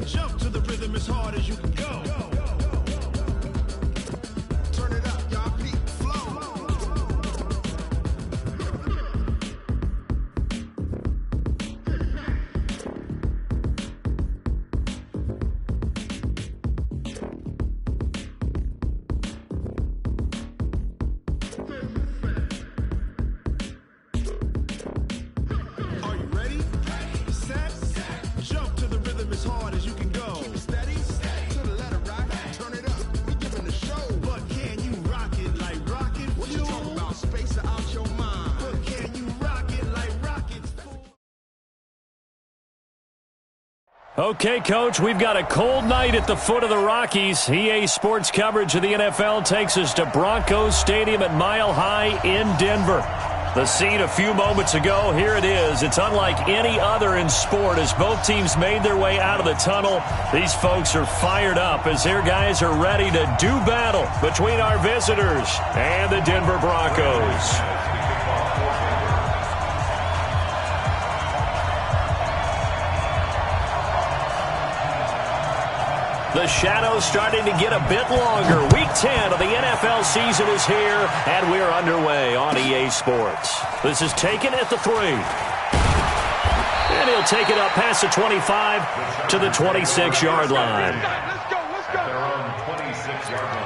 Jump to the rhythm as hard as you can go. Turn it up, y'all. Peak flow. Are you ready? Set. Jump to the rhythm as hard as you can go. Keep it steady. To the letter right. Turn it up. We giving the show. But can you rock it like rocket? What you talking about? Space out your mind. But can you rock it like rockets? Okay, Coach, we've got a cold night at the foot of the Rockies. EA Sports coverage of the NFL takes us to Broncos Stadium at Mile High in Denver. The scene a few moments ago, here it is. It's unlike any other in sport as both teams made their way out of the tunnel. These folks are fired up as their guys are ready to do battle between our visitors and the Denver Broncos. The shadow's starting to get a bit longer. Week 10 of the NFL season is here, and we're underway on EA Sports. This is taken at the 3. And he'll take it up past the 25 to the 26-yard line. Let's go. At their own 26-yard line.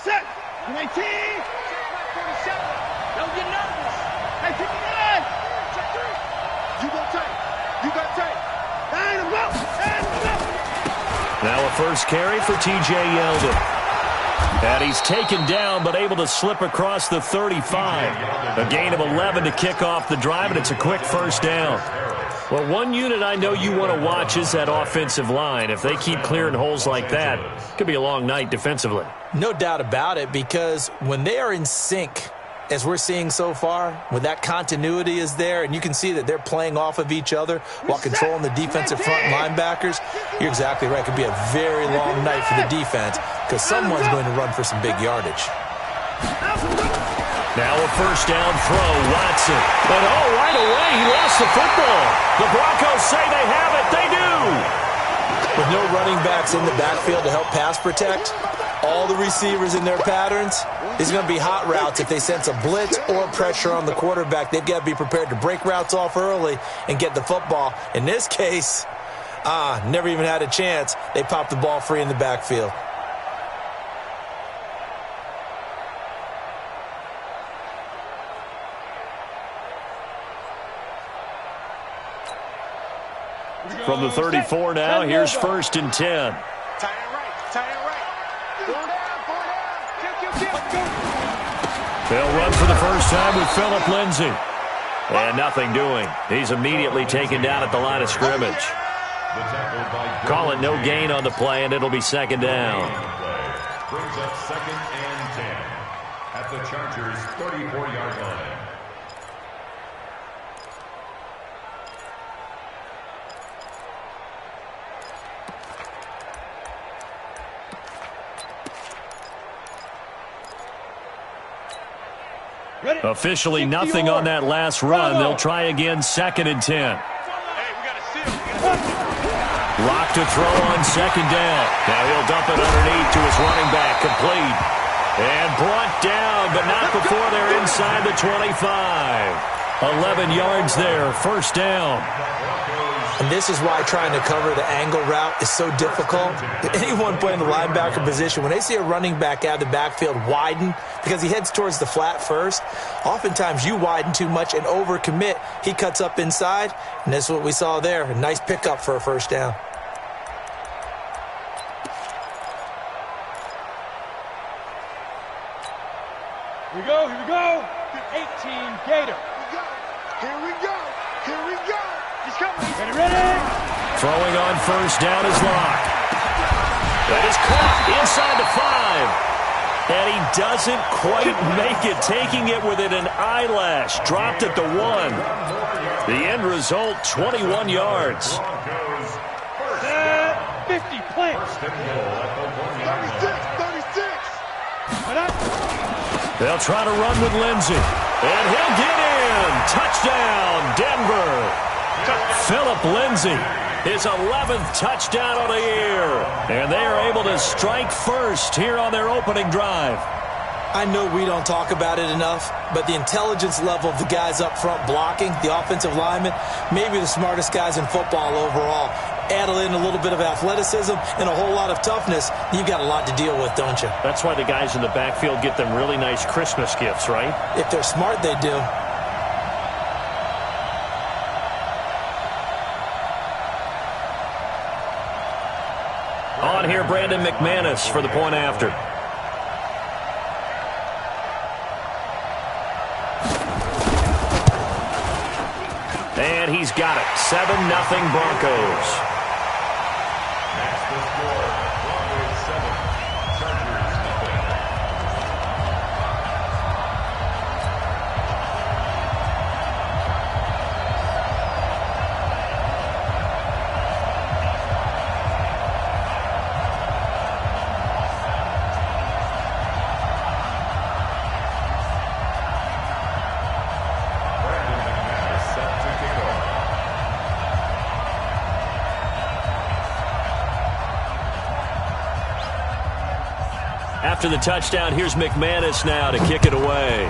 Set. 19. 47. Don't get nervous. 59. You got tight. You got tight. 9 and go. Now a first carry for T.J. Yeldon. And he's taken down but able to slip across the 35. A gain of 11 to kick off the drive, and it's a quick first down. Well, one unit I know you want to watch is that offensive line. If they keep clearing holes like that, it could be a long night defensively. No doubt about it, because when they are in sync, as we're seeing so far, when that continuity is there, and you can see that they're playing off of each other while controlling the defensive front linebackers, you're exactly right. It could be a very long night for the defense because someone's going to run for some big yardage. Now a first down throw, Watson. But right away, he lost the football. The Broncos say they have it. They do. With no running backs in the backfield to help pass protect, all the receivers in their patterns, these are going to be hot routes. If they sense a blitz or pressure on the quarterback, they've got to be prepared to break routes off early and get the football. In this case, never even had a chance. They popped the ball free in the backfield. From the 34 now, here's 1st and 10. Tie it right. Pull down. Kill. They'll run for the first time with Phillip Lindsay. And nothing doing. He's immediately taken down at the line of scrimmage. Call it no gain on the play, and it'll be second down. Brings up 2nd and 10 at the Chargers' 34-yard line. Officially nothing on that last run. They'll try again, 2nd and 10. Lock to throw on 2nd down. Now he'll dump it underneath to his running back, complete. And brought down, but not before they're inside the 25. 11 yards there, first down. And this is why trying to cover the angle route is so difficult. Anyone playing the linebacker position, when they see a running back out of the backfield widen, because he heads towards the flat first, oftentimes you widen too much and overcommit. He cuts up inside, and that's what we saw there. A nice pickup for a first down. Here we go. 18 Gator. Here we go. He's coming. Ready. Throwing on first down is Locke. That is caught inside the 5. And he doesn't quite make it, taking it within an eyelash. Dropped at the 1. The end result, 21 yards. 50 plants. 36. They'll try to run with Lindsey. And he'll get in. Touchdown, Denver. Philip Lindsey, his 11th touchdown of the year. And they are able to strike first here on their opening drive. I know we don't talk about it enough, but the intelligence level of the guys up front blocking, the offensive linemen, maybe the smartest guys in football overall. Add in a little bit of athleticism and a whole lot of toughness, you've got a lot to deal with, don't you? That's why the guys in the backfield get them really nice Christmas gifts, right? If they're smart, they do. On here, Brandon McManus for the point after. And he's got it. 7-0 Broncos. That's the score. Broncos 7, Chargers 0. Brandon McManus set to kick off. After the touchdown, here's McManus now to kick it away.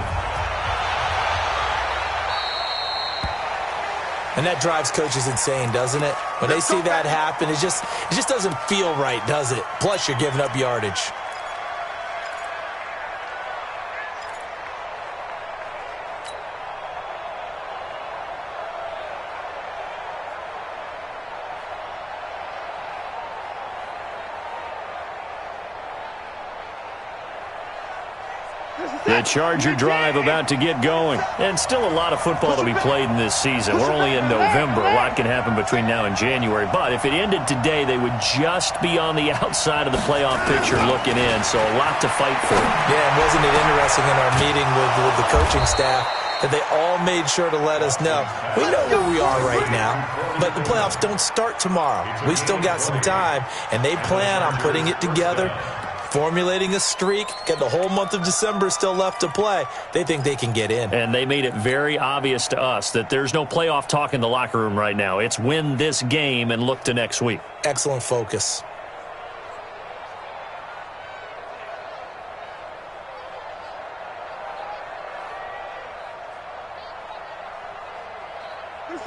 And that drives coaches insane, doesn't it? When they see that happen, it just doesn't feel right, does it? Plus, you're giving up yardage. The Charger drive about to get going. And still a lot of football to be played in this season. We're only in November. A lot can happen between now and January. But if it ended today, they would just be on the outside of the playoff picture looking in. So a lot to fight for. Yeah, and wasn't it interesting in our meeting with the coaching staff that they all made sure to let us know, we know where we are right now, but the playoffs don't start tomorrow. We still got some time, and they plan on putting it together, formulating a streak, got the whole month of December still left to play. They think they can get in. And they made it very obvious to us that there's no playoff talk in the locker room right now. It's win this game and look to next week. Excellent focus.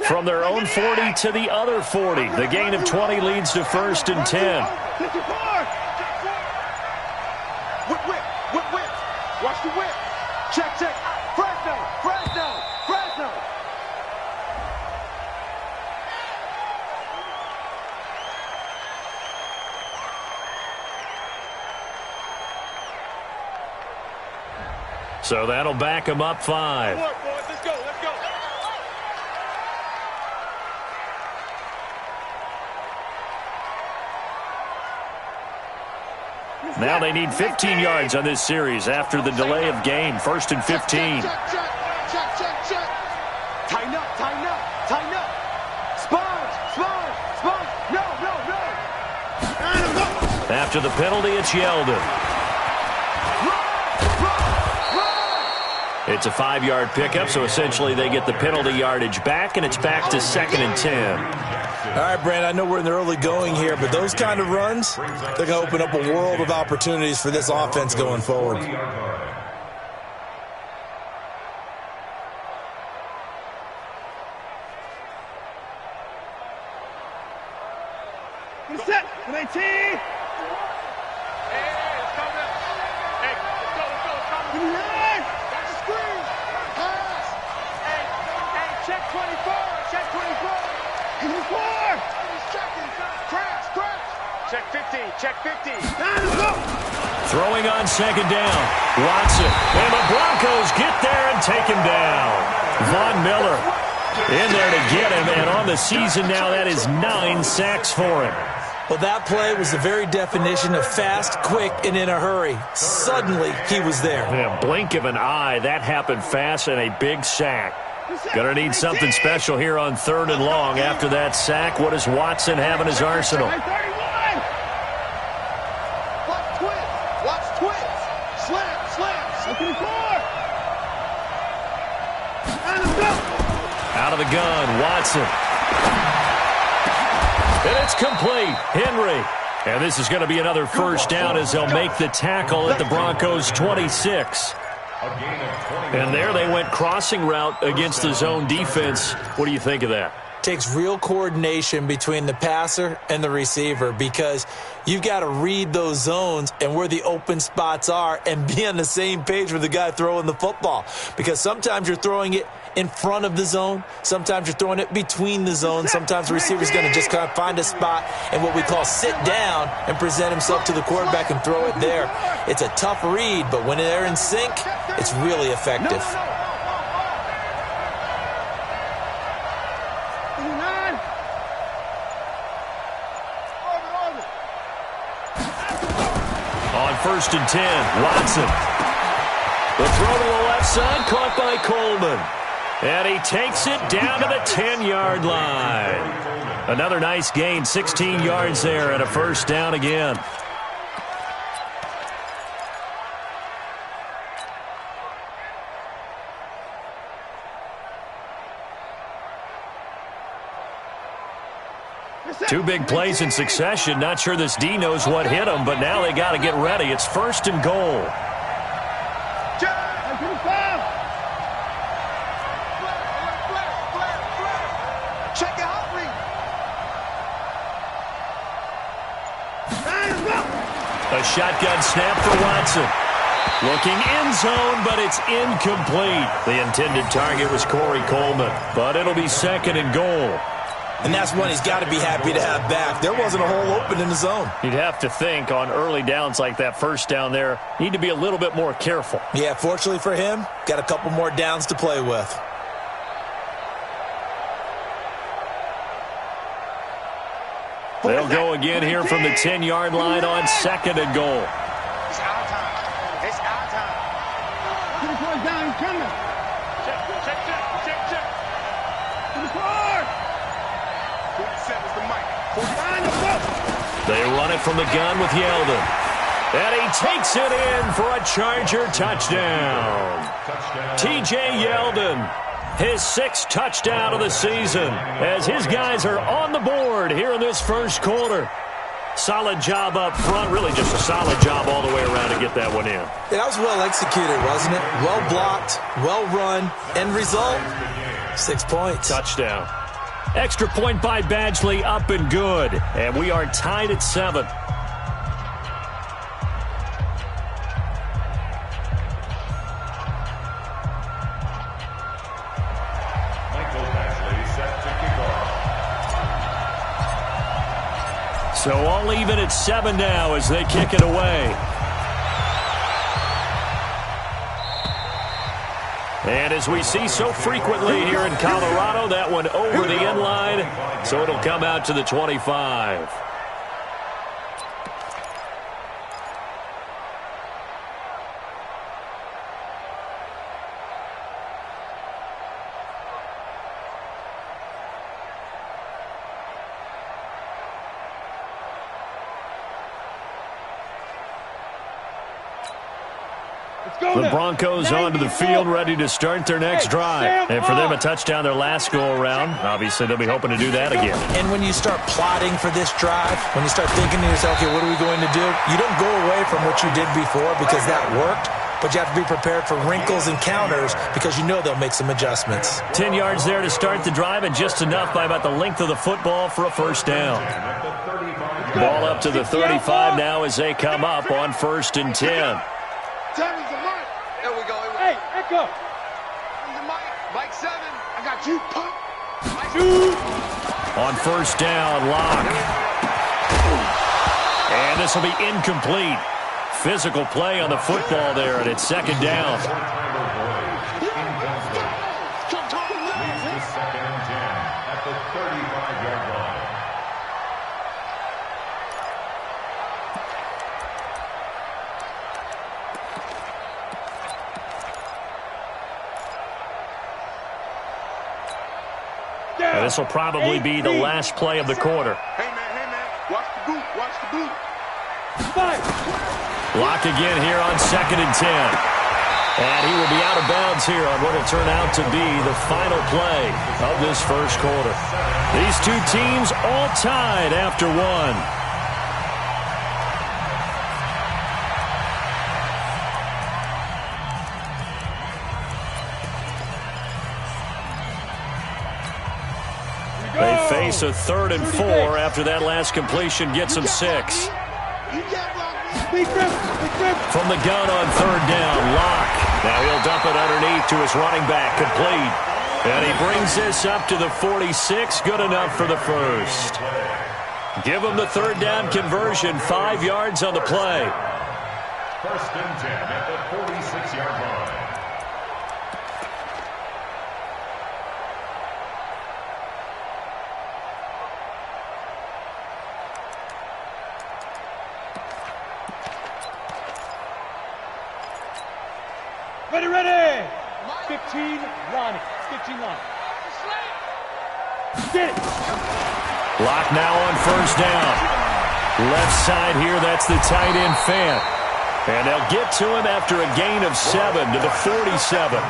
From their own 40 to the other 40. The gain of 20 leads to 1st and 10. Whip. Watch the whip. Check. Fresno. So that'll back them up 5. Come on, boys. Let's go. Now they need 15 yards on this series after the delay of game. 1st and 15. Check. Tighten up. Sponge. No. After the penalty, it's Yeldon. It's a 5-yard pickup, so essentially they get the penalty yardage back, and it's back to 2nd and 10. All right, Brand, I know we're in the early going here, but those kind of runs, they're going to open up a world of opportunities for this offense going forward. Set. 19. Hey, let's go. Hey, let's go. Give me hand. Watch the screen. Pass. Hey, check 24. Check 24. He's checking. Crash. Check 50. Let's go. Throwing on 2nd down. Watson. And the Broncos get there and take him down. Von Miller in there to get him. And on the season now, that is 9 sacks for him. Well, that play was the very definition of fast, quick, and in a hurry. Suddenly, he was there. Yeah, blink of an eye. That happened fast and a big sack. Going to need something special here on 3rd and long. After that sack, what does Watson have in his arsenal? Watch twins. Watch twins. Slams. Looking for. Out of the gun, Watson. And it's complete. Henry. And this is going to be another first down as they'll make the tackle at the Broncos' 26. And there they went crossing route against the zone defense. What do you think of that? Takes real coordination between the passer and the receiver because you've got to read those zones and where the open spots are and be on the same page with the guy throwing the football. Because sometimes you're throwing it in front of the zone. Sometimes you're throwing it between the zones. Sometimes the receiver's going to just kind of find a spot and what we call sit down and present himself to the quarterback and throw it there. It's a tough read, but when they're in sync, it's really effective. On 1st and 10, Watson. The throw to the left side, caught by Coleman. And he takes it down to the 10-yard line. Another nice gain, 16 yards there, and a first down again. Two big plays in succession. Not sure this D knows what hit him, but now they got to get ready. It's 1st and goal. Check out, read. A shotgun snap for Watson. Looking end zone, but it's incomplete. The intended target was Corey Coleman, but it'll be 2nd and goal. And that's one he's got to be happy to have back. There wasn't a hole open in the zone. You'd have to think on early downs like that first down there, need to be a little bit more careful. Yeah, fortunately for him, got a couple more downs to play with. They'll go again here from the 10-yard line on 2nd and goal. It's our time. It's our time. To the point down, he's coming. Check. To the point. 47's the mic. They run it from the gun with Yeldon. And he takes it in for a Charger touchdown. T.J. Yeldon, his 6th touchdown of the season, as his guys are on the board here in this first quarter. Solid job up front, really just a solid job all the way around to get that one in. That was well executed, wasn't it? Well blocked, well run, end result, 6 points. Touchdown. Extra point by Badgley, up and good. And we are tied at 7. So all even at 7 now as they kick it away. And as we see so frequently here in Colorado, that one over the end line, so it'll come out to the 25. The Broncos onto the field, ready to start their next drive. And for them, a touchdown their last go-around. Obviously, they'll be hoping to do that again. And when you start plotting for this drive, when you start thinking to yourself, okay, what are we going to do? You don't go away from what you did before because that worked, but you have to be prepared for wrinkles and counters because you know they'll make some adjustments. 10 yards there to start the drive, and just enough by about the length of the football for a first down. Ball up to the 35 now as they come up on 1st and 10. There we go. Hey, Echo. Mike 7. I got you. Pump. On 1st down, Locke. And this will be incomplete. Physical play on the football there, and it's 2nd down. And this will probably be the last play of the quarter. Hey, man, watch the boot, watch the boot. Lock again here on 2nd and 10. And he will be out of bounds here on what will turn out to be the final play of this first quarter. These two teams all tied after one. They face a 3rd and 4 after that last completion gets them 6. From the gun on 3rd down, Locke. Now he'll dump it underneath to his running back, complete. And he brings this up to the 46, good enough for the first. Give him the 3rd down conversion, 5 yards on the play. 1st and 10 at the 46-yard line. Ready. 15, Ronnie. 15 line. Get it. Lock now on 1st down. Left side here, that's the tight end Fant. And they'll get to him after a gain of 7 to the 47.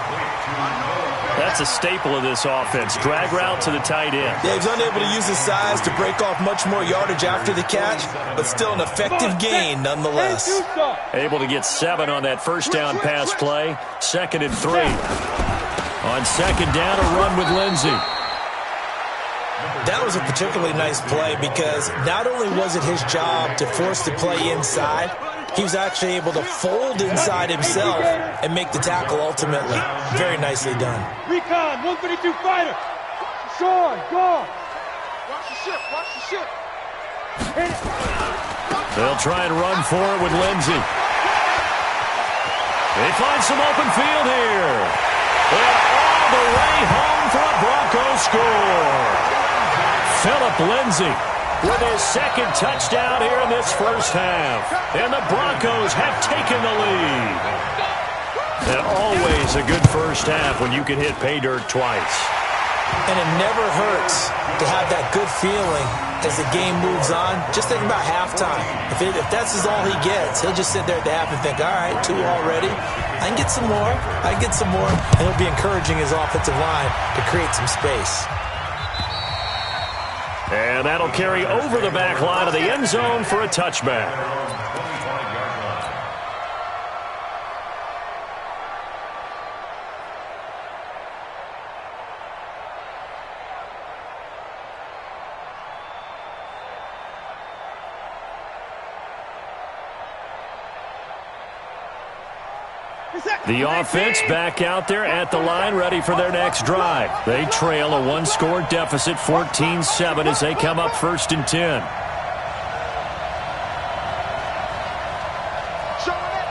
That's a staple of this offense. Drag route to the tight end. Yeah, he's unable to use his size to break off much more yardage after the catch, but still an effective gain nonetheless. Able to get 7 on that 1st down pass play. 2nd and 3. On 2nd down, a run with Lindsey. That was a particularly nice play because not only was it his job to force the play inside, he was actually able to fold inside himself and make the tackle ultimately. Very nicely done. Recon, 132 fighter. Sean, go. Watch the ship. Hit it. They'll try and run for it with Lindsey. They find some open field here. And all the way home for a Broncos score. Philip Lindsey with his 2nd touchdown here in this first half. And the Broncos have taken the lead. And always a good first half when you can hit pay dirt twice. And it never hurts to have that good feeling as the game moves on. Just think about halftime. If that's all he gets, he'll just sit there at the half and think, all right, 2 already. I can get some more. And he'll be encouraging his offensive line to create some space. And that'll carry over the back line of the end zone for a touchback. The offense back out there at the line, ready for their next drive. They trail a 1-score deficit, 14-7, as they come up 1st and 10. Showing it.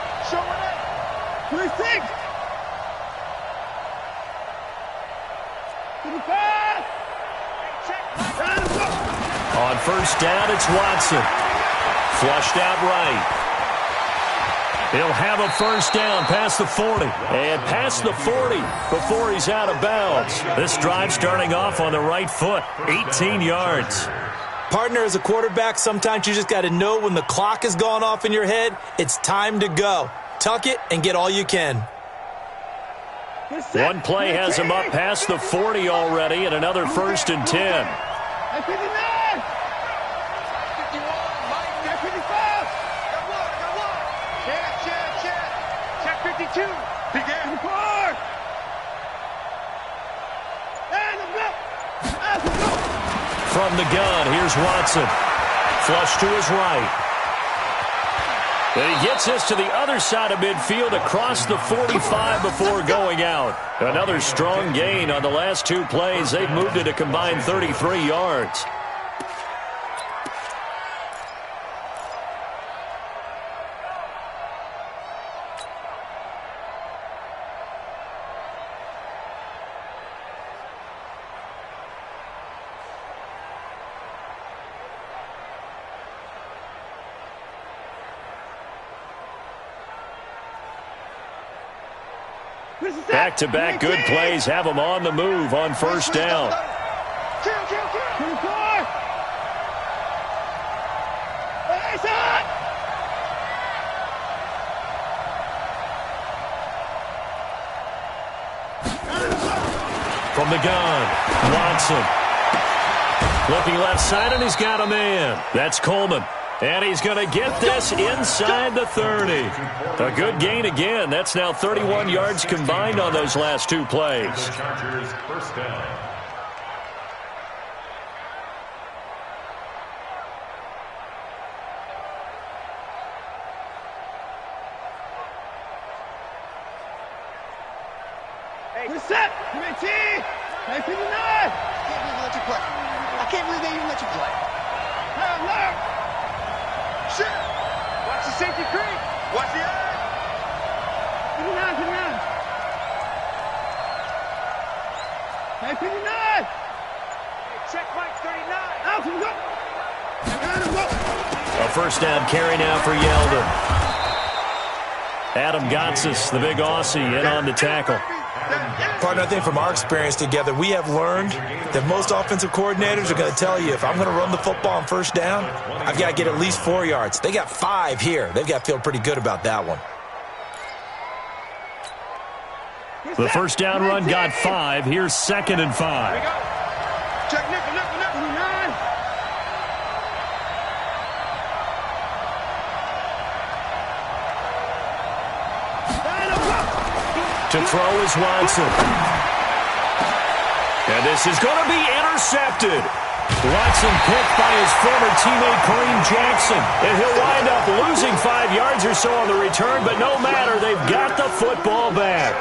26. To the pass. On 1st down, it's Watson. Flushed out right. He'll have a 1st down past the 40. And past the 40 before he's out of bounds. This drive starting off on the right foot. 18 yards. Partner, as a quarterback, sometimes you just got to know when the clock has gone off in your head, it's time to go. Tuck it and get all you can. One play has him up past the 40 already, and another 1st and 10. From the gun, here's Watson. Flush to his right. And he gets this to the other side of midfield across the 45 before going out. Another strong gain on the last 2 plays. They've moved it a combined 33 yards. Back-to-back good plays have them on the move on 1st down. 24. It's on. From the gun, Watson. Looking left side, and he's got a man. That's Coleman. And he's going to get this inside the 30. A good gain again. That's now 31 yards combined on those last two plays. The Chargers first down. Good set. Come in, T. Hey, 59. I can't believe they even let you play. Hey, shit. Watch the safety creep. Watch the eye. 59, 59. Hey, 59. Hey, check Mike 39. Out, go. A first down carry now for Yeldon. Adam Gotsis, the big Aussie, in on the tackle. Partner, I think from our experience together, we have learned that most offensive coordinators are going to tell you, if I'm going to run the football on first down, I've got to get at least 4 yards. They got 5 here. They've got to feel pretty good about that one. The first down run got 5. Here's 2nd and 5. Here we go. Check nickel. 59. To throw is Watson. And this is going to be intercepted. Watson picked by his former teammate Kareem Jackson. And he'll wind up losing 5 yards or so on the return, but no matter, they've got the football back.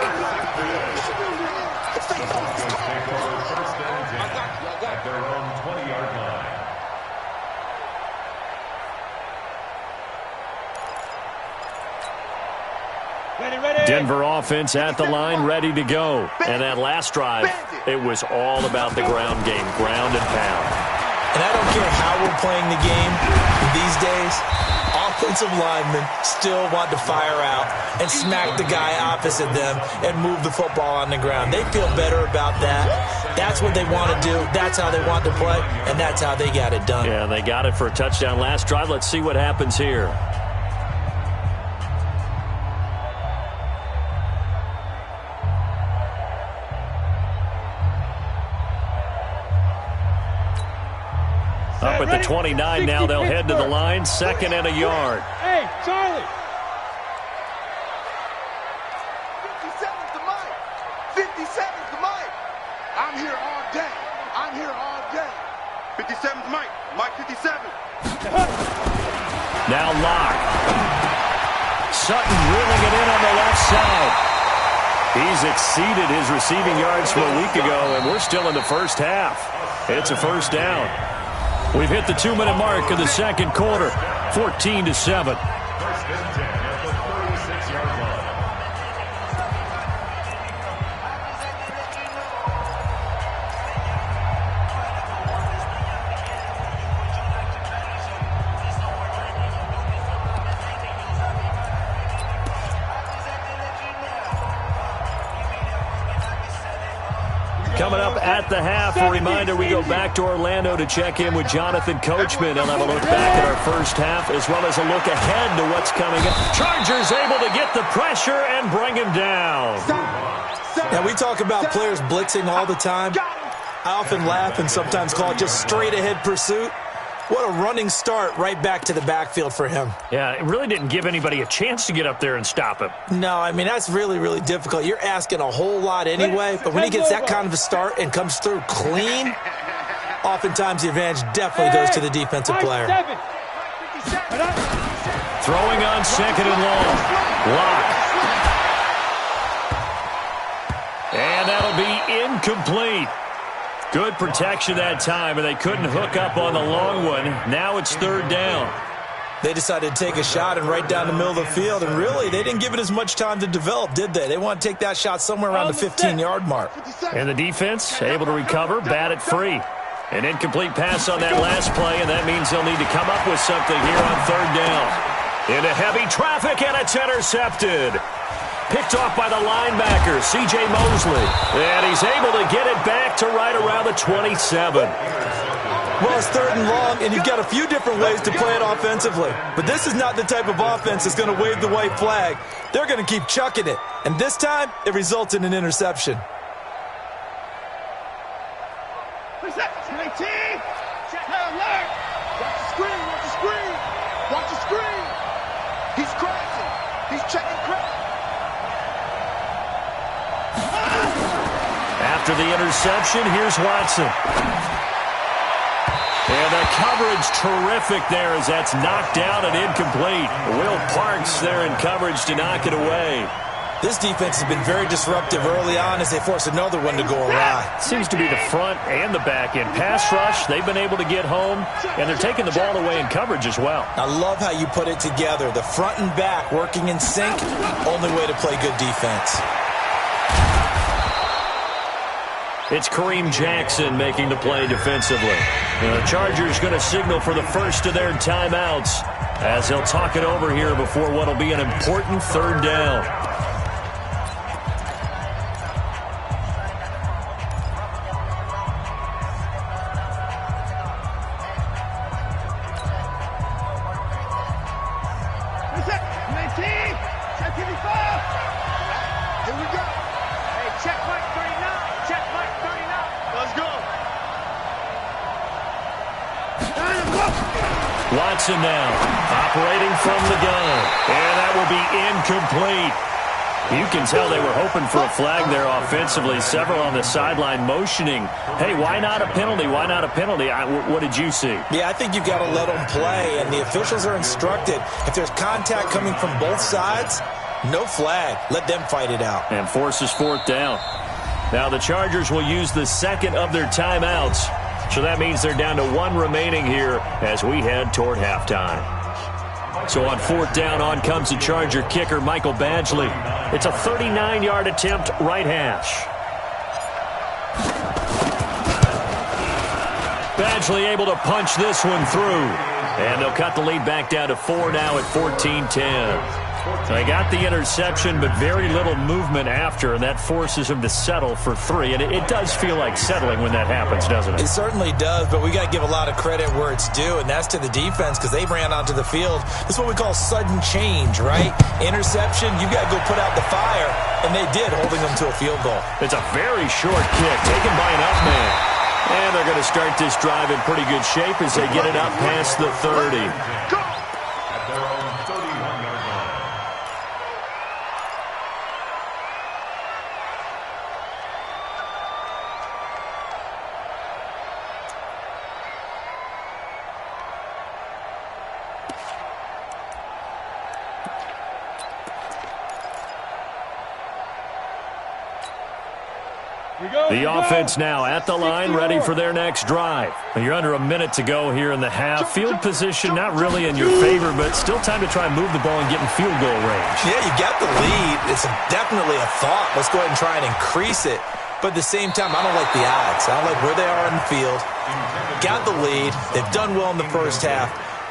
At their own 20-yard line. Ready. Denver offense at the line, ready to go. And that last drive, it was all about the ground game, ground and pound. And I don't care how we're playing the game these days, offensive linemen still want to fire out and smack the guy opposite them and move the football on the ground. They feel better about that. That's what they want to do. That's how they want to play, and that's how they got it done. Yeah, they got it for a touchdown last drive. Let's see what happens here. Up at the 29 now, they'll head to the line, 2nd and a yard. Hey, Charlie. 57's the mic. 57's the mic. I'm here all day. 57's Mike. Mike 57. Now Locke. Sutton reeling it in on the left side. He's exceeded his receiving yards from a week ago, and we're still in the first half. It's a first down. We've hit the 2-minute mark in the second quarter, 14-7. First and 10 at the 36-yard line. Coming up at the half, a reminder, we go back to Orlando to check in with Jonathan Coachman. He'll have a look back at our first half as well as a look ahead to what's coming up. Chargers able to get the pressure and bring him down. Now, we talk about players blitzing all the time. I often laugh and sometimes call it just straight-ahead pursuit. What a running start right back to the backfield for him. Yeah, it really didn't give anybody a chance to get up there and stop him. No, I mean, that's really, really difficult. You're asking a whole lot anyway, but when he gets that kind of a start and comes through clean, oftentimes the advantage definitely goes to the defensive player. Throwing on 2nd and long. Locke. And that'll be incomplete. Good protection that time, and they couldn't hook up on the long one. Now it's 3rd down. They decided to take a shot and right down the middle of the field, and really, they didn't give it as much time to develop, did they? They want to take that shot somewhere around the 15-yard mark. And the defense able to recover, bat it free. An incomplete pass on that last play, and that means they'll need to come up with something here on 3rd down. Into heavy traffic, and it's intercepted. Picked off by the linebacker, C.J. Mosley. And he's able to get it back to right around the 27. Well, it's 3rd and long, and you've got a few different ways to play it offensively. But this is not the type of offense that's going to wave the white flag. They're going to keep chucking it. And this time, it results in an interception. What's that? 19. Check alert. Watch the screen. Watch the screen. Watch the screen. He's crashing. He's checking crash. After the interception, here's Watson. And the coverage terrific there as that's knocked down and incomplete. Will Parks there in coverage to knock it away. This defense has been very disruptive early on as they force another one to go awry. Seems to be the front and the back end. Pass rush, they've been able to get home, and they're taking the ball away in coverage as well. I love how you put it together. The front and back working in sync, only way to play good defense. It's Kareem Jackson making the play defensively. The Chargers going to signal for the first of their timeouts as they'll talk it over here before what will be an important 3rd down. What's that? 19. Check 55. Here we go. Hey, check Mike 39. Check Mike 39. Let's go. Watson now, operating from the gun. And that will be incomplete. You can tell they were hoping for a flag there offensively. Several on the sideline motioning, hey, why not a penalty? Why not a penalty? What did you see? Yeah, I think you've got to let them play, and the officials are instructed. If there's contact coming from both sides, no flag. Let them fight it out. And forces 4th down. Now the Chargers will use the second of their timeouts. So that means they're down to 1 remaining here as we head toward halftime. So on 4th down, on comes the Charger kicker, Michael Badgley. It's a 39-yard attempt, right hash. Badgley able to punch this one through. And they'll cut the lead back down to 4 now at 14-10. They got the interception, but very little movement after, and that forces him to settle for 3. And it does feel like settling when that happens, doesn't it? It certainly does, but we got to give a lot of credit where it's due, and that's to the defense because they ran onto the field. This is what we call sudden change, right? Interception, you got to go put out the fire, and they did, holding them to a field goal. It's a very short kick taken by an up man. And they're going to start this drive in pretty good shape as they get it up past the 30. At their own 31-yard line. The offense now at the line, ready for their next drive. You're under a minute to go here in the half. Field position not really in your favor, but still time to try and move the ball and get in field goal range. Yeah, you got the lead. It's definitely a thought. Let's go ahead and try and increase it. But at the same time, I don't like the odds. I don't like where they are on the field. Got the lead. They've done well in the first half.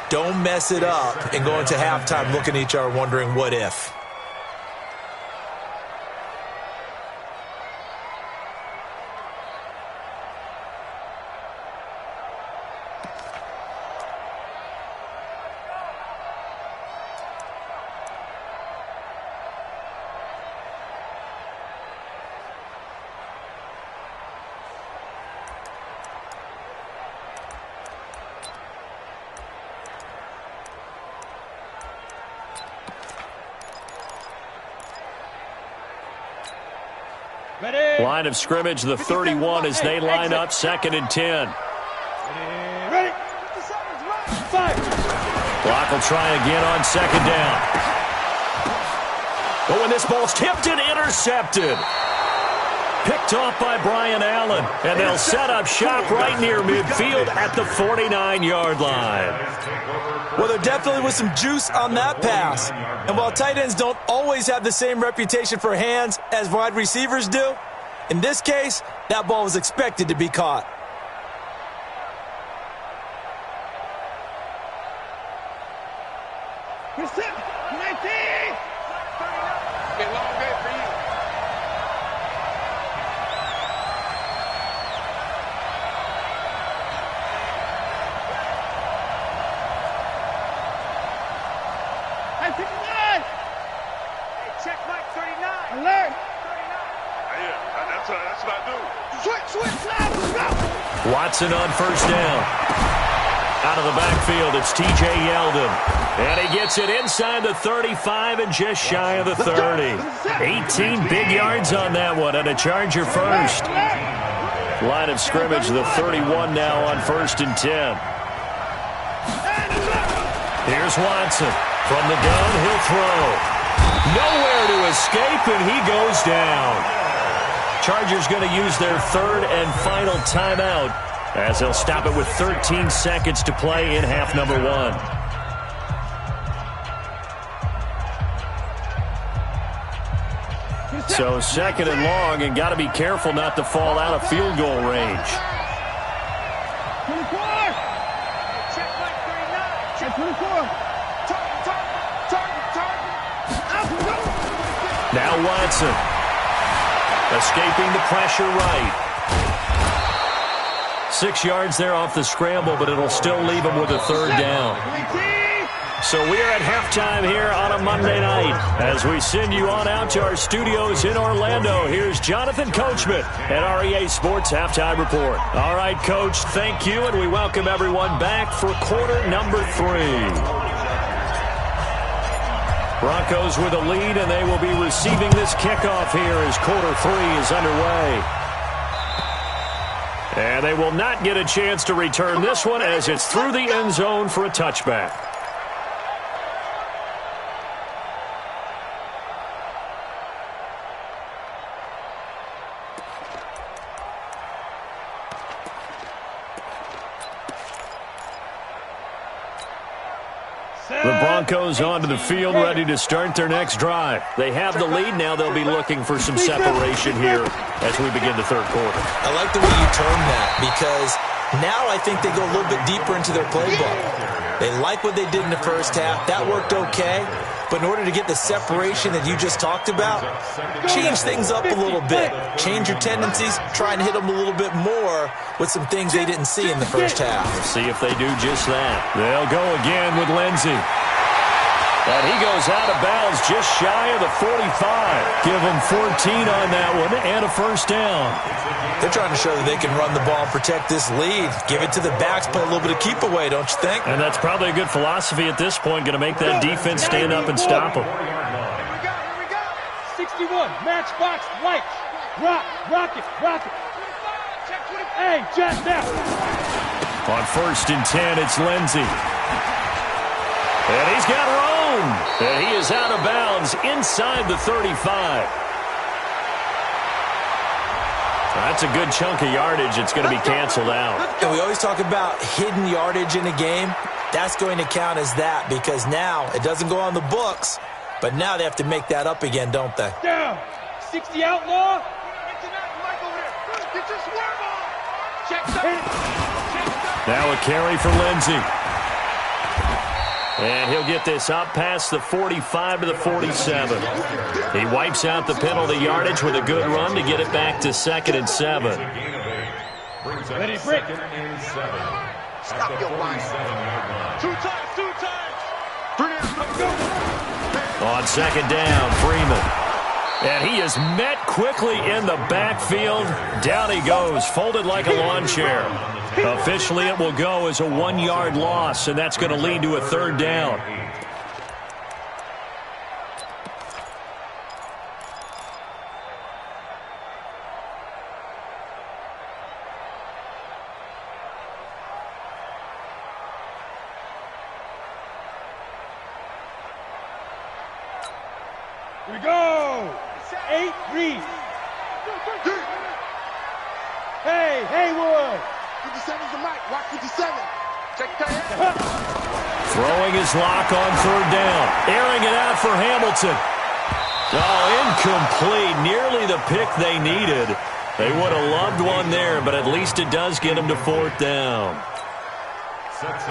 Don't mess it up and go into halftime looking at each other wondering what if. Line of scrimmage, the 31 as they line up 2nd and 10. Ready? Clock will try again on 2nd down. But when this ball's tipped and intercepted. Picked off by Brian Allen. And they'll set up shop right near midfield at the 49-yard line. Well, there definitely was some juice on that pass. And while tight ends don't always have the same reputation for hands as wide receivers do, in this case, that ball was expected to be caught. Get long, baby. I do. Switch, let's go. Watson on first down. Out of the backfield, it's T.J. Yeldon. And he gets it inside the 35 and just shy of the 30. 18 big yards on that one, and a Charger first. Line of scrimmage, the 31 now on 1st and 10. Here's Watson. From the gun, he'll throw. Nowhere to escape, and he goes down. Chargers going to use their 3rd and final timeout as they'll stop it with 13 seconds to play in half number 1. So 2nd and long, and got to be careful not to fall out of field goal range. 24. Check like 39. Check 24. Target. Now Watson. Escaping the pressure right. 6 yards there off the scramble, but it'll still leave him with a 3rd down. So we are at halftime here on a Monday night. As we send you on out to our studios in Orlando, here's Jonathan Coachman at REA Sports Halftime Report. All right, Coach, thank you, and we welcome everyone back for quarter number 3. Broncos with a lead, and they will be receiving this kickoff here as quarter 3 is underway. And they will not get a chance to return this one as it's through the end zone for a touchback. The Broncos onto the field, ready to start their next drive. They have the lead. Now they'll be looking for some separation here as we begin the 3rd quarter. I like the way you term that, because now I think they go a little bit deeper into their playbook. They like what they did in the first half. That worked okay. But in order to get the separation that you just talked about, change things up a little bit. Change your tendencies. Try and hit them a little bit more with some things they didn't see in the first half. See if they do just that. They'll go again with Lindsey. And he goes out of bounds just shy of the 45. Give him 14 on that one and a 1st down. They're trying to show that they can run the ball and protect this lead. Give it to the backs, play a little bit of keep away, don't you think? And that's probably a good philosophy at this point, going to make that defense stand up and stop them. Here we go. 61, matchbox, light. Rock it. Hey, Jack now. On 1st and 10, it's Lindsey. And he's got room. And he is out of bounds inside the 35. That's a good chunk of yardage. It's going to be canceled out. And we always talk about hidden yardage in a game. That's going to count as that, because now it doesn't go on the books, but now they have to make that up again, don't they? Down. 60 outlaw. Now a carry for Lindsey. And he'll get this up past the 45 to the 47. He wipes out the penalty yardage with a good run to get it back to 2nd and 7. Ready, break. Stop your line. 2 times. 3 down, go. On 2nd down, Freeman. And he is met quickly in the backfield. Down he goes, folded like a lawn chair. Officially, it will go as a 1-yard loss, and that's going to lead to a 3rd down. Here we go. 8 read. Hey, Haywood. 57's the mic. Rock 57. Check that. Throwing his lock on 3rd down. Airing it out for Hamilton. Oh, incomplete. Nearly the pick they needed. They would have loved one there, but at least it does get them to 4th down.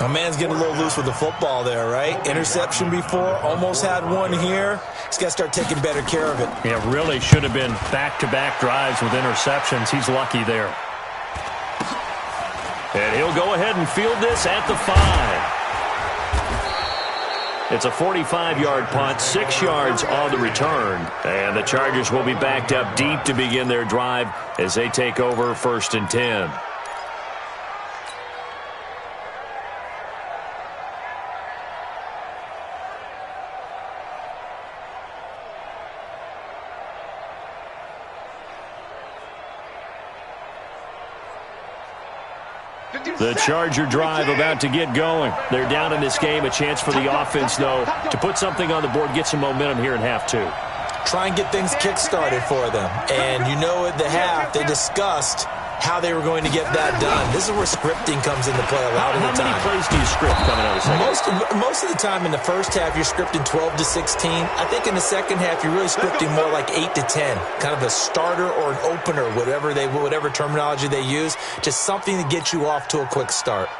My man's getting a little loose with the football there, right? Interception before, almost had one here. He's got to start taking better care of it. Yeah, really should have been back-to-back drives with interceptions. He's lucky there. And he'll go ahead and field this at the 5. It's a 45-yard punt, 6 yards on the return. And the Chargers will be backed up deep to begin their drive as they take over 1st and 10. The Charger drive about to get going. They're down in this game. A chance for the offense, though, to put something on the board, get some momentum here in half 2. Try and get things kick-started for them. And you know at the half, they discussed how they were going to get that done. This is where scripting comes into play a lot of the time. How many plays do you script coming out of the second? Most of the time in the first half, you're scripting 12 to 16. I think in the second half, you're really scripting more like 8 to 10. Kind of a starter or an opener, whatever terminology they use. Just something to get you off to a quick start.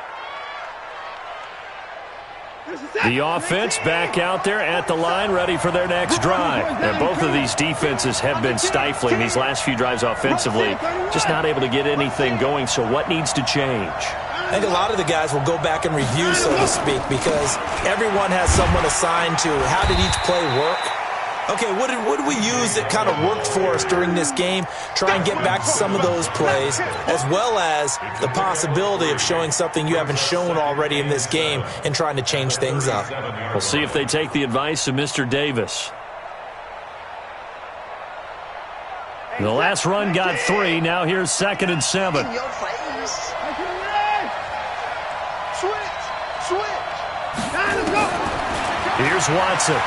The offense back out there at the line, ready for their next drive. And both of these defenses have been stifling these last few drives offensively. Just not able to get anything going, so what needs to change? I think a lot of the guys will go back and review, so to speak, because everyone has someone assigned to how did each play work. Okay, what did we use that kind of worked for us during this game? Try and get back to some of those plays, as well as the possibility of showing something you haven't shown already in this game and trying to change things up. We'll see if they take the advice of Mr. Davis. The last run got 3. Now here's 2nd and 7. In your face. Switch. Let's go. Here's Watson.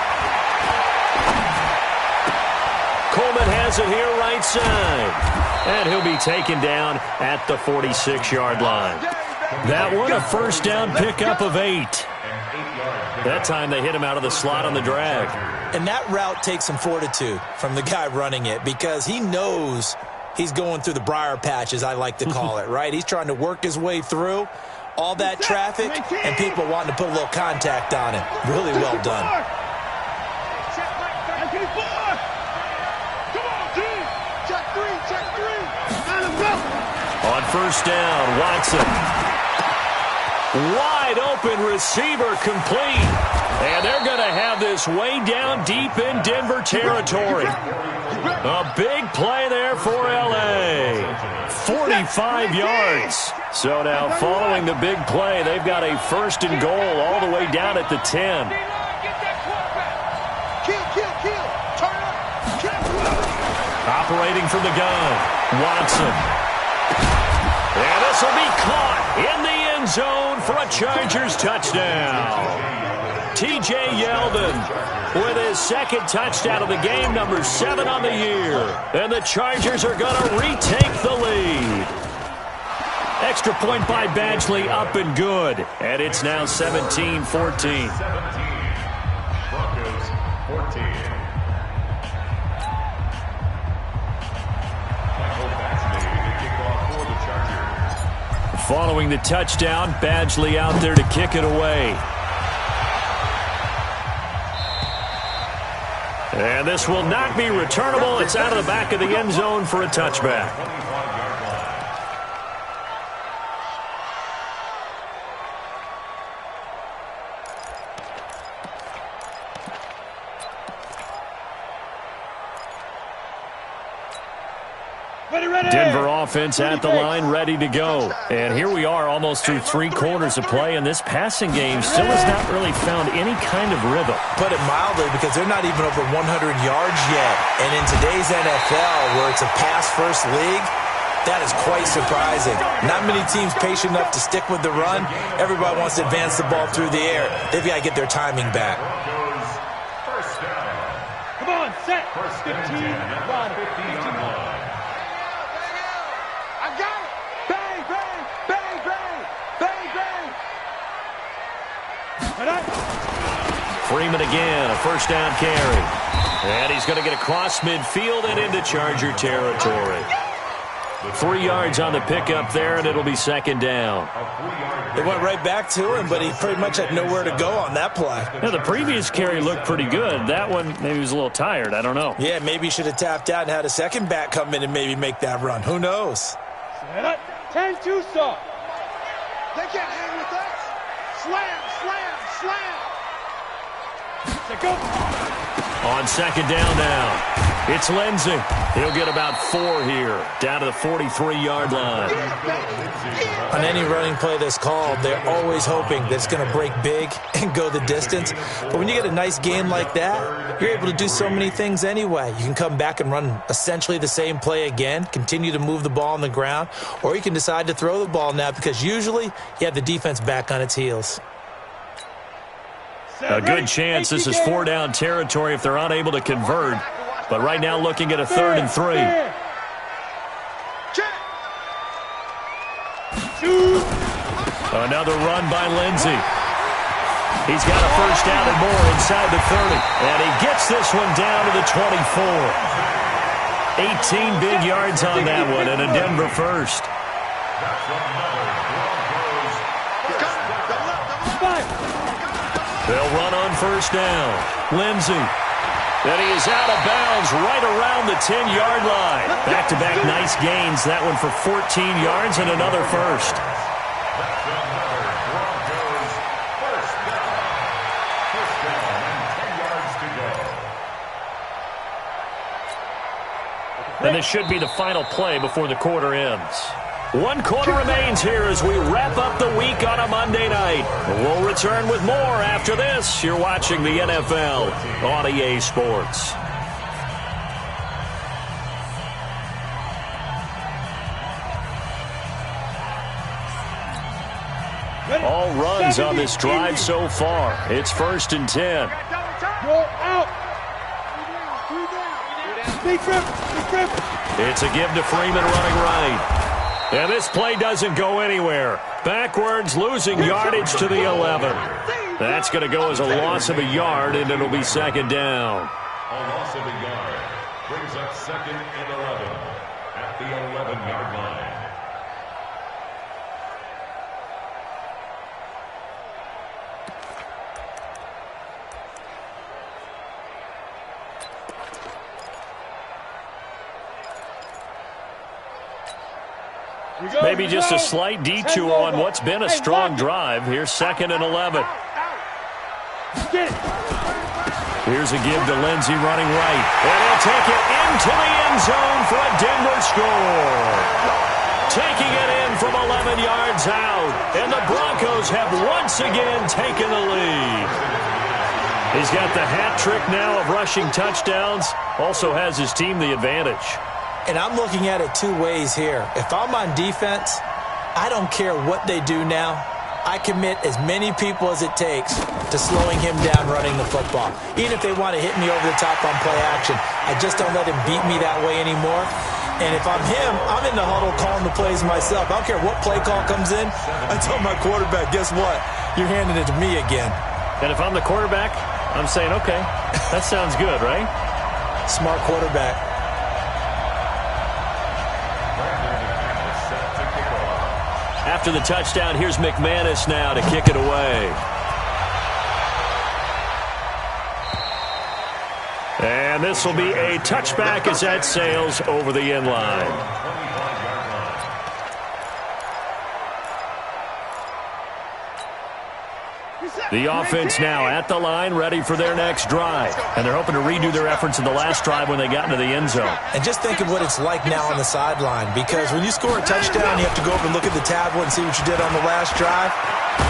Coleman has it here right side. And he'll be taken down at the 46-yard line. That one, a first down pickup of 8. That time they hit him out of the slot on the drag. And that route takes some fortitude from the guy running it because he knows he's going through the briar patch, as I like to call it, right? He's trying to work his way through all that traffic and people wanting to put a little contact on it. Really well done. On first down, Watson. Wide open receiver complete. And they're going to have this way down deep in Denver territory. A big play there for L.A. 45 yards. So now following the big play, they've got a 1st and goal all the way down at the 10. Operating from the gun, Watson. And this will be caught in the end zone for a Chargers touchdown. T.J. Yeldon with his 2nd touchdown of the game, number 7 on the year. And the Chargers are going to retake the lead. Extra point by Badgley, up and good. And it's now 17-14. 17. Broncos 14. Following the touchdown, Badgley out there to kick it away. And this will not be returnable. It's out of the back of the end zone for a touchback. Denver offense at the line, ready to go. And here we are almost through 3 quarters of play, and this passing game still has not really found any kind of rhythm. Put it mildly, because they're not even over 100 yards yet. And in today's NFL, where it's a pass-first league, that is quite surprising. Not many teams patient enough to stick with the run. Everybody wants to advance the ball through the air. They've got to get their timing back. Come on, set. 15 on the line. Freeman again, a first down carry. And he's going to get across midfield and into Charger territory. 3 yards on the pickup there, and it'll be 2nd down. They went right back to him, but he pretty much had nowhere to go on that play. Now, the previous carry looked pretty good. That one, maybe he was a little tired. I don't know. Yeah, maybe he should have tapped out and had a second back come in and maybe make that run. Who knows? 10-2 stop. They can't hang with us. Slam. On second down now, it's Lindsey. He'll get about 4 here, down to the 43-yard line. On any running play that's called, they're always hoping that it's going to break big and go the distance. But when you get a nice game like that, you're able to do so many things anyway. You can come back and run essentially the same play again, continue to move the ball on the ground, or you can decide to throw the ball now because usually you have the defense back on its heels. A good chance this is 4-down territory if they're unable to convert. But right now looking at a 3rd and 3. Another run by Lindsey. He's got a first down and more inside the 30. And he gets this one down to the 24. 18 big yards on that one and a Denver first. They'll run on first down. Lindsey. And he is out of bounds right around the 10-yard line. Back-to-back nice gains. That one for 14 yards and another first. And this should be the final play before the quarter ends. 1 quarter remains here as we wrap up the week on a Monday night. We'll return with more after this. You're watching the NFL on EA Sports. All runs on this drive so far. It's 1st and 10. Go out. 3 down. It's a give to Freeman running right. And this play doesn't go anywhere. Backwards, losing yardage to the 11. That's going to go as a loss of a yard, and it'll be 2nd down. A loss of a yard brings up 2nd and 11 at the 11-yard line. Maybe just a slight detour on what's been a strong drive. Here's 2nd and 11. Here's a give to Lindsey running right. And he'll take it into the end zone for a Denver score. Taking it in from 11 yards out. And the Broncos have once again taken the lead. He's got the hat trick now of rushing touchdowns. Also has his team the advantage. And I'm looking at it 2 ways here. If I'm on defense, I don't care what they do now. I commit as many people as it takes to slowing him down running the football. Even if they want to hit me over the top on play action, I just don't let him beat me that way anymore. And if I'm him, I'm in the huddle calling the plays myself. I don't care what play call comes in. I tell my quarterback, guess what? You're handing it to me again. And if I'm the quarterback, I'm saying, okay, that sounds good, right? Smart quarterback. After the touchdown, here's McManus now to kick it away. And this will be a touchback as that sails over the end line. The offense now at the line, ready for their next drive. And they're hoping to redo their efforts in the last drive when they got into the end zone. And just think of what it's like now on the sideline, because when you score a touchdown, you have to go over and look at the tablet and see what you did on the last drive.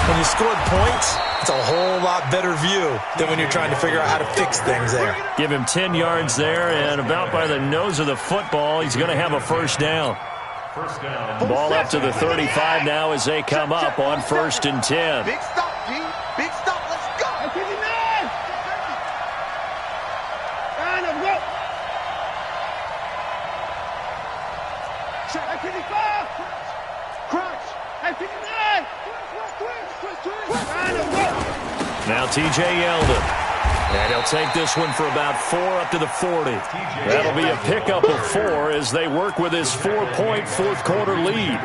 When you scored points, it's a whole lot better view than when you're trying to figure out how to fix things there. Give him 10 yards there, and about by the nose of the football, he's going to have a first down. Ball up to the 35 now as they come up on 1st and 10. Big stop, G. Big stop. Let's go. Now T.J. Yeldon. And he'll take this one for about 4 up to the 40. That'll be a pickup of 4 as they work with his 4-point fourth-quarter lead.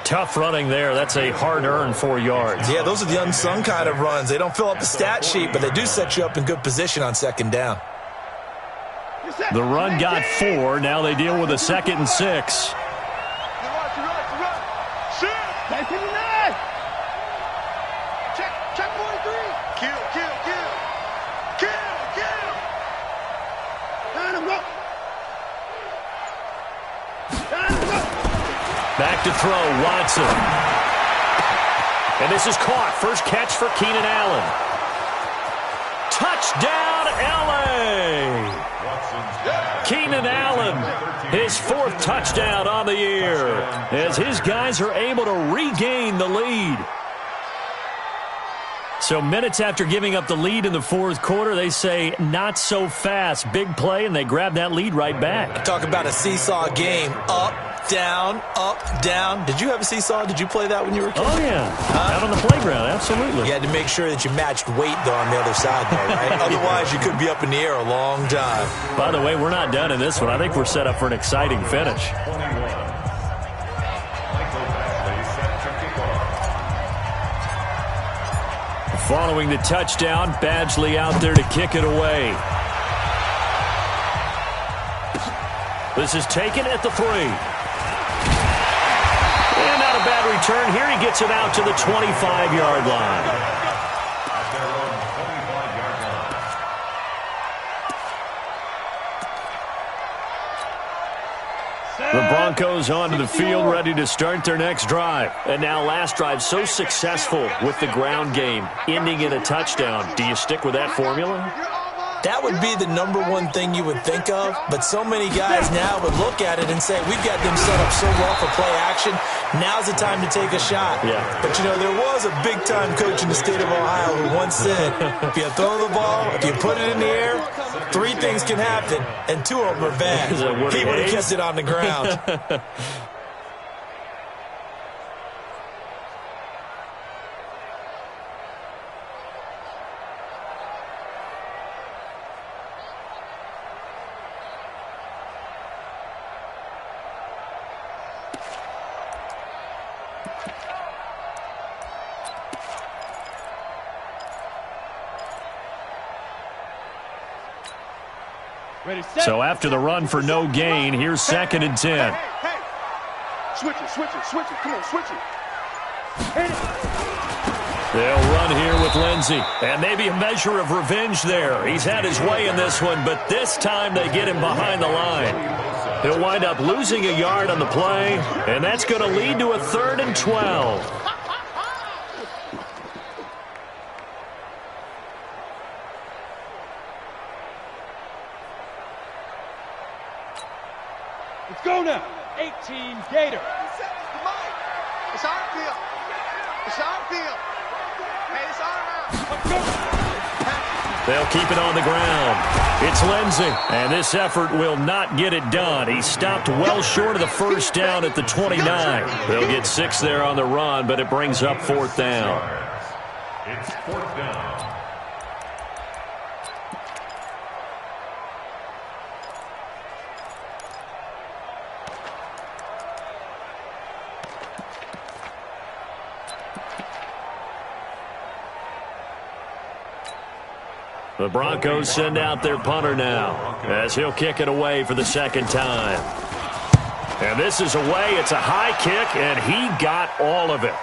Tough running there. That's a hard-earned 4 yards. Yeah, those are the unsung kind of runs. They don't fill up the stat sheet, but they do set you up in good position on 2nd down. The run got 4. Now they deal with a 2nd and 6. Check 43. Kill. Back to throw, Watson. And this is caught. First catch for Keenan Allen. Touchdown, L.A. Keenan Allen, his 4th touchdown on the year, as his guys are able to regain the lead. So minutes after giving up the lead in the 4th quarter, they say, not so fast. Big play, and they grab that lead right back. Talk about a seesaw game. Up, down, up, down. Did you have a seesaw? Did you play that when you were a kid? Oh, yeah. Out on the playground, absolutely. You had to make sure that you matched weight, though, on the other side, though, right? Otherwise, you could be up in the air a long time. By the way, we're not done in this one. I think we're set up for an exciting finish. Following the touchdown, Badgley out there to kick it away. This is taken at the 3. And not a bad return here. He gets it out to the 25-yard line. The Broncos onto the field, ready to start their next drive. And now last drive so successful with the ground game, ending in a touchdown. Do you stick with that formula? That would be the #1 thing you would think of, but so many guys now would look at it and say, we've got them set up so well for play action, now's the time to take a shot. Yeah. But, you know, there was a big-time coach in the state of Ohio who once said, if you throw the ball, if you put it in the air, 3 things can happen, and 2 of them are bad. He would have kept it on the ground. So after the run for no gain, here's 2nd and 10. Hey. Switch it. Come on, switch it. Hit it. They'll run here with Lindsey. And maybe a measure of revenge there. He's had his way in this one, but this time they get him behind the line. He'll wind up losing a yard on the play, and that's going to lead to a 3rd and 12. Let's go now. 18 Gator. It's our field. It's our field. Hey, it's our round. Let's go. They'll keep it on the ground. It's Lindsey, and this effort will not get it done. He stopped well short of the first down at the 29. They'll get 6 there on the run, but it brings up 4th down. It's 4th down. The Broncos send out their punter now as he'll kick it away for the 2nd time. And this is away. It's a high kick, and he got all of it.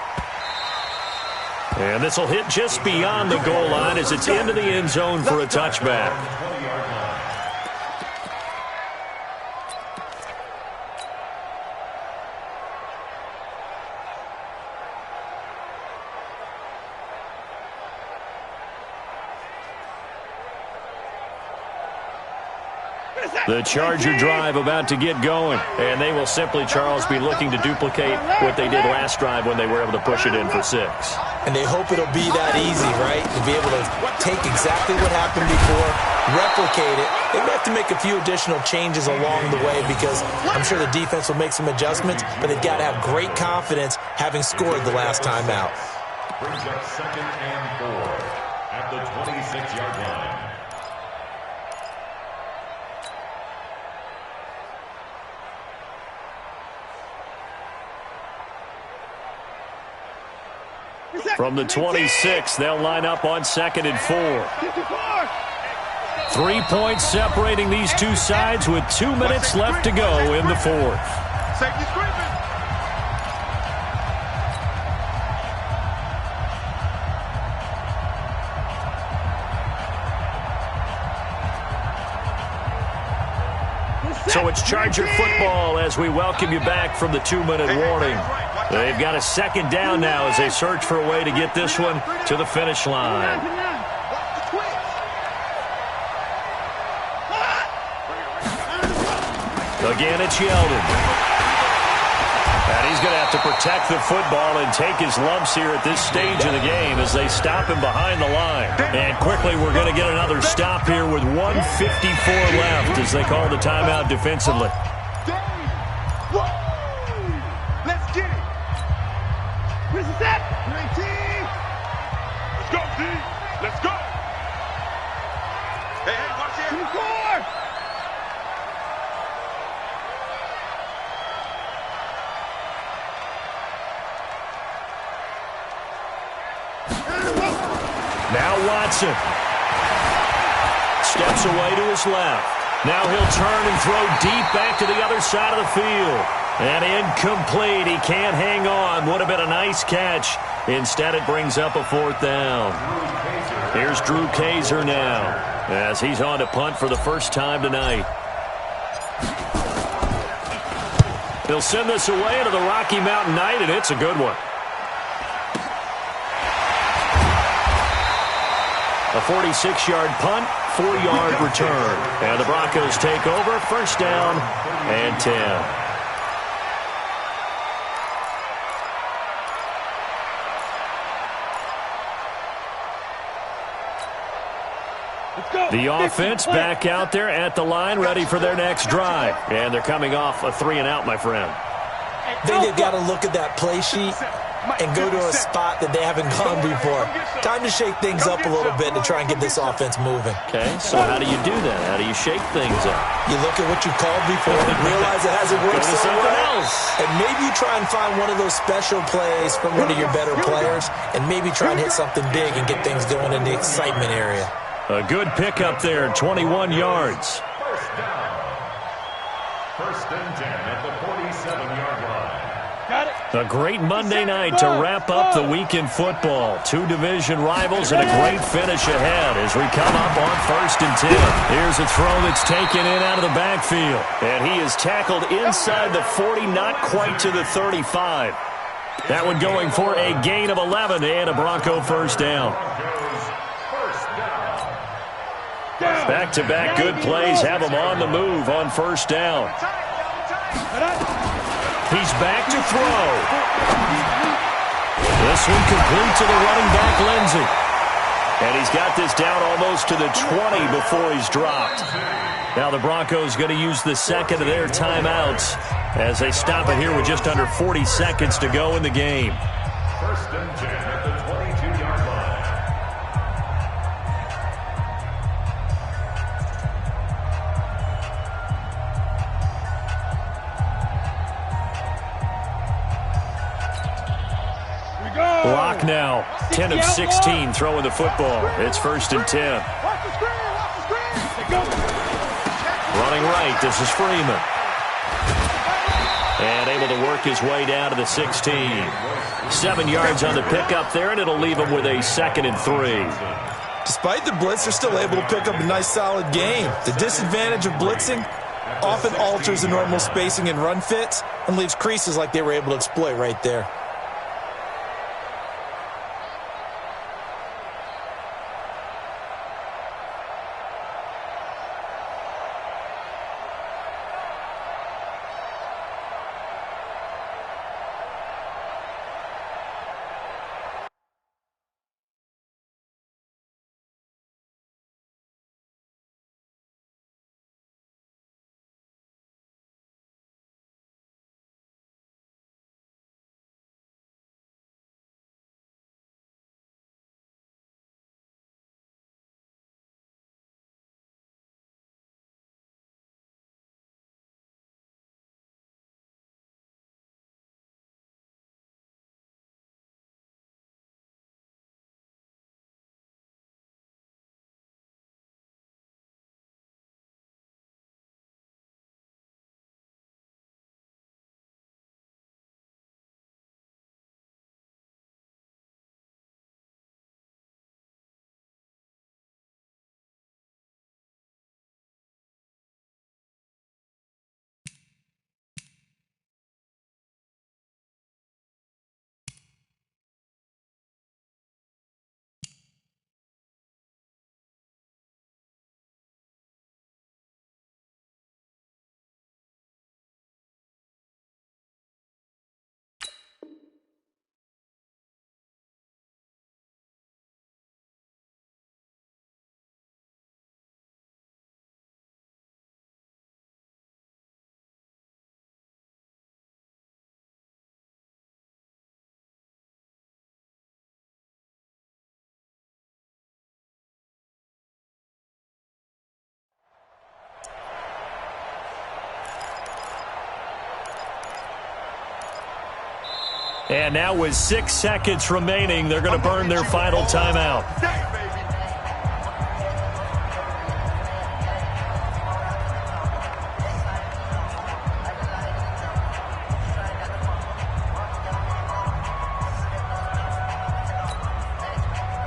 And this will hit just beyond the goal line as it's into the end zone for a touchback. The Charger drive about to get going, and they will simply, Charles, be looking to duplicate what they did last drive when they were able to push it in for 6. And they hope it'll be that easy, right? To be able to take exactly what happened before, replicate it. They may have to make a few additional changes along the way because I'm sure the defense will make some adjustments, but they've got to have great confidence having scored the last time out. Brings up 2nd and 4 at the 26-yard line. From the 26, they'll line up on 2nd and 4. 3 points separating these two sides with 2 minutes left to go in the 4th. Safety screaming. So it's Charger football as we welcome you back from the 2-minute warning. They've got a second down now as they search for a way to get this one to the finish line. Again, it's Yeldon. And he's going to have to protect the football and take his lumps here at this stage of the game as they stop him behind the line. And quickly, we're going to get another stop here with 1:54 left as they call the timeout defensively. Let's get it. Where's the set? 19. Let's go, D. Let's go. Hey, watch it. 24. Now Watson steps away to his left. Now he'll turn and throw deep back to the other side of the field. And incomplete. He can't hang on. Would have been a nice catch. Instead, it brings up a 4th down. Here's Drew Kaiser now as he's on to punt for the first time tonight. He'll send this away to the Rocky Mountain Knight, and it's a good one. A 46-yard punt, 4-yard return. And the Broncos take over, first down and 10. The offense back out there at the line, ready for their next drive. And they're coming off a 3-and-out, my friend. I think they've got to look at that play sheet and go to a spot that they haven't gone before. Time to shake things up a little bit to try and get this offense moving. Okay, so how do you do that? How do you shake things up? You look at what you called before and realize it hasn't worked Go to somewhere something else. And maybe you try and find one of those special plays from one of your better players and maybe try and hit something big and get things going in the excitement area. A good pickup there, 21 yards. First down. First and 10 at the 47-yard line. Got it. A great Monday night to wrap up the week in football. 2 division rivals and a great finish ahead as we come up on first and 10. Here's a throw that's taken in out of the backfield. And he is tackled inside the 40, not quite to the 35. That one going for a gain of 11 and a Bronco first down. Back-to-back good plays have him on the move on first down. He's back to throw. This one complete to the running back, Lindsey. And he's got this down almost to the 20 before he's dropped. Now the Broncos going to use the second of their timeouts as they stop it here with just under 40 seconds to go in the game. First and 10 at the 22-yard line. Block now. 10 of 16 throwing the football. It's first and 10. Watch the screen. Watch the screen. Running right, this is Freeman. And able to work his way down to the 16. 7 yards on the pickup there, and it'll leave him with a 2nd and 3. Despite the blitz, they're still able to pick up a nice, solid gain. The disadvantage of blitzing often alters the normal spacing and run fits and leaves creases like they were able to exploit right there. And now with 6 seconds remaining, they're going to burn their final timeout.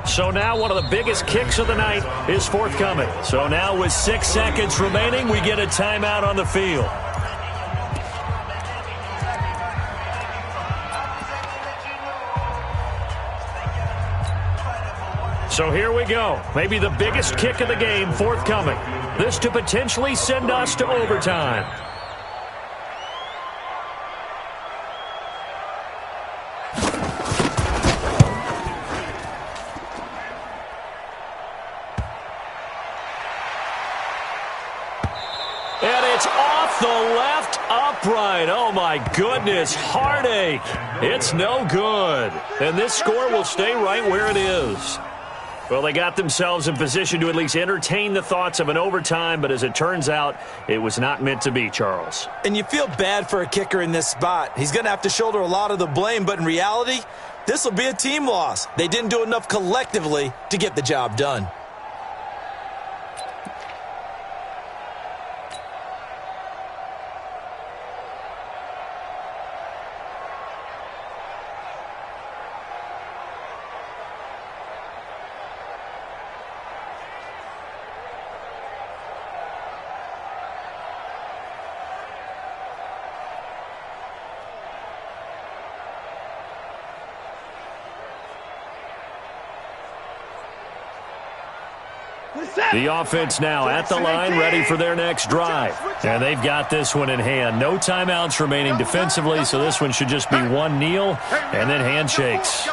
So now one of the biggest kicks of the night is forthcoming. So now with 6 seconds remaining, we get a timeout on the field. So here we go. Maybe the biggest kick of the game forthcoming. This to potentially send us to overtime. And it's off the left upright. Oh, my goodness. Heartache. It's no good. And this score will stay right where it is. Well, they got themselves in position to at least entertain the thoughts of an overtime, but as it turns out, it was not meant to be, Charles. And you feel bad for a kicker in this spot. He's going to have to shoulder a lot of the blame, but in reality, this will be a team loss. They didn't do enough collectively to get the job done. The offense now at the line, ready for their next drive. And they've got this one in hand. No timeouts remaining defensively, so this one should just be one kneel and then handshakes.